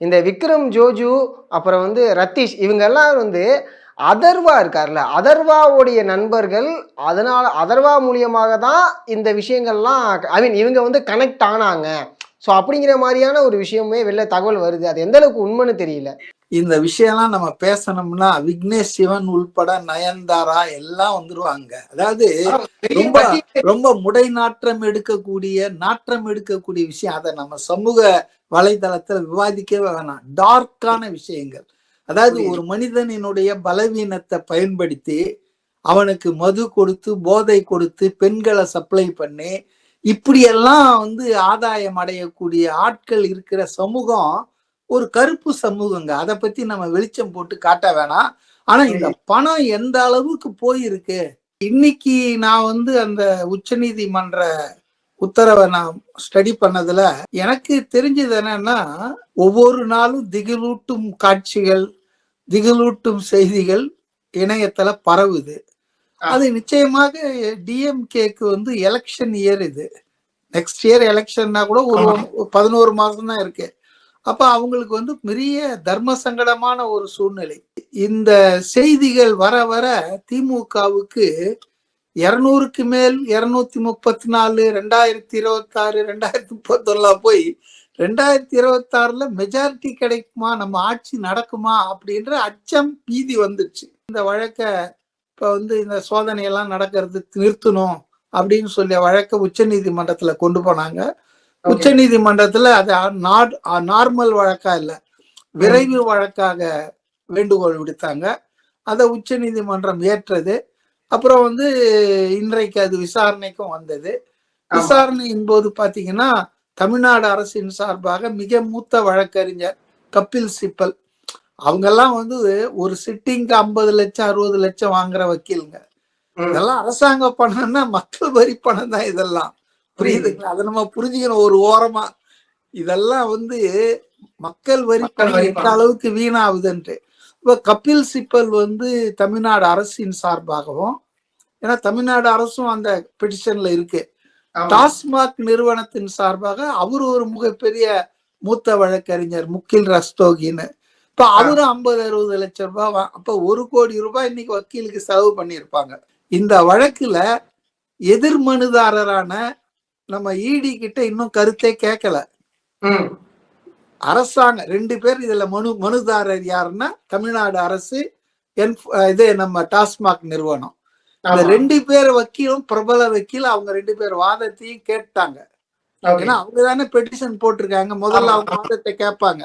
இந்த விக்ரம் ஜோஜு, அப்புறம் வந்து ரத்தீஷ் இவங்கெல்லாம் வந்து அதர்வா இருக்கார்ல, அதர்வாவுடைய நண்பர்கள். அதனால அதர்வா மூலியமாக தான் இந்த விஷயங்கள்லாம் ஐ மீன் இவங்க வந்து கனெக்ட் ஆனாங்க. ஸோ அப்படிங்கிற மாரியான ஒரு விஷயமே வெளில தகவல் வருது. அது எந்த அளவுக்கு உண்மைன்னு தெரியல. இந்த விஷயம்லாம் நம்ம பேசணும்னா விக்னேஷ் சிவன் உள்பட நயன்தாரா எல்லாம் வந்துருவாங்க. அதாவது ரொம்ப ரொம்ப முடை நாற்றம் எடுக்கக்கூடிய விஷயம். அதை நம்ம சமூக வலைதளத்துல விவாதிக்கவே வேணாம். டார்க்கான விஷயங்கள். அதாவது ஒரு மனிதனினுடைய பலவீனத்தை பயன்படுத்தி அவனுக்கு மது கொடுத்து, போதை கொடுத்து, பெண்களை சப்ளை பண்ணி, இப்படியெல்லாம் வந்து ஆதாயம் அடையக்கூடிய ஆட்கள் இருக்கிற சமூகம் ஒரு கருப்பு சமூகங்க. அதை பத்தி நம்ம வெளிச்சம் போட்டு காட்ட வேணாம். ஆனா இந்த பணம் எந்த அளவுக்கு போயிருக்கு. இன்னைக்கு நான் வந்து அந்த உச்சநீதிமன்ற உத்தரவை நான் ஸ்டடி பண்ணதுல எனக்கு தெரிஞ்சது என்னன்னா, ஒவ்வொரு நாளும் திகிலூட்டும் காட்சிகள், திகிலூட்டும் செய்திகள் இணையத்துல பரவுது. அது நிச்சயமாக டிஎம்கேக்கு வந்து எலெக்ஷன் இயர் இது. நெக்ஸ்ட் இயர் எலெக்ஷன்னா கூட ஒரு 11 மாசம் தான் இருக்கு. அப்ப அவங்களுக்கு வந்து பெரிய தர்ம சங்கடமான ஒரு சூழ்நிலை. இந்த செய்திகள் வர வர திமுகவுக்கு 200க்கு மேல் 234, 2026, 2031 போய் 2026ல மெஜாரிட்டி கிடைக்குமா, நம்ம ஆட்சி நடக்குமா அப்படின்ற அச்சம் பீதி வந்துச்சு. இந்த வழக்க இப்ப வந்து இந்த சோதனையெல்லாம் நடக்கிறது நிறுத்தணும் அப்படின்னு சொல்லிய வழக்க உச்ச நீதிமன்றத்துல கொண்டு போனாங்க. உச்ச நீதிமன்றத்துல அது நார்மல் வழக்கா இல்ல, விரைவு வழக்காக வேண்டுகோள் விடுத்தாங்க. அதை உச்ச நீதிமன்றம் ஏற்றது. அப்புறம் வந்து இன்றைக்கு அது விசாரணைக்கும் வந்தது. விசாரணையின் போது பாத்தீங்கன்னா தமிழ்நாடு அரசின் சார்பாக மிக மூத்த வழக்கறிஞர் கபில் சிப்பல் அவங்கெல்லாம் வந்து ஒரு சிட்டிங்க்கு 50 லட்சம் 60 லட்சம் வாங்குற வக்கீலுங்க. இதெல்லாம் அரசாங்க பணம்னா மக்கள் வரி பணம் தான் இதெல்லாம். புரியுதுங்களா? அதை நம்ம புரிஞ்சுக்கணும் ஒரு ஓரமா. இதெல்லாம் வந்து மக்கள் வரி பணம் எந்த அளவுக்கு வீணாகுதுன்ட்டு. இப்ப கபில் சிப்பல் வந்து தமிழ்நாடு அரசின் சார்பாகவும், ஏன்னா தமிழ்நாடு அரசும் அந்த பெட்டிஷன்ல இருக்கு, டாஸ்மாக் நிறுவனத்தின் சார்பாக அவரு ஒரு மிகப்பெரிய மூத்த வழக்கறிஞர் முகில் ரஸ்தோகின்னு. இப்ப அவரும் 50-60 லட்சம் ரூபாய், அப்ப 1 கோடி ரூபாய் இன்னைக்கு வக்கீலுக்கு செலவு பண்ணியிருப்பாங்க. இந்த வழக்குல எதிர் மனுதாரரான நம்ம இடி கிட்ட இன்னும் கருத்தே கேட்கல. அரசாங்கம் 2 பேர் இதுல மனுதாரர் யாருன்னா தமிழ்நாடு அரசு, இது நம்ம டாஸ்மாக் நிறுவனம். இந்த 2 பேர் வக்கீலும் பிரபல வக்கீல். அவங்க 2 பேர் வாதத்தையும் கேட்டாங்க. ஏன்னா அவங்க தானே பெட்டிஷன் போட்டிருக்காங்க. முதல்ல அவங்க வாதத்தை கேட்பாங்க.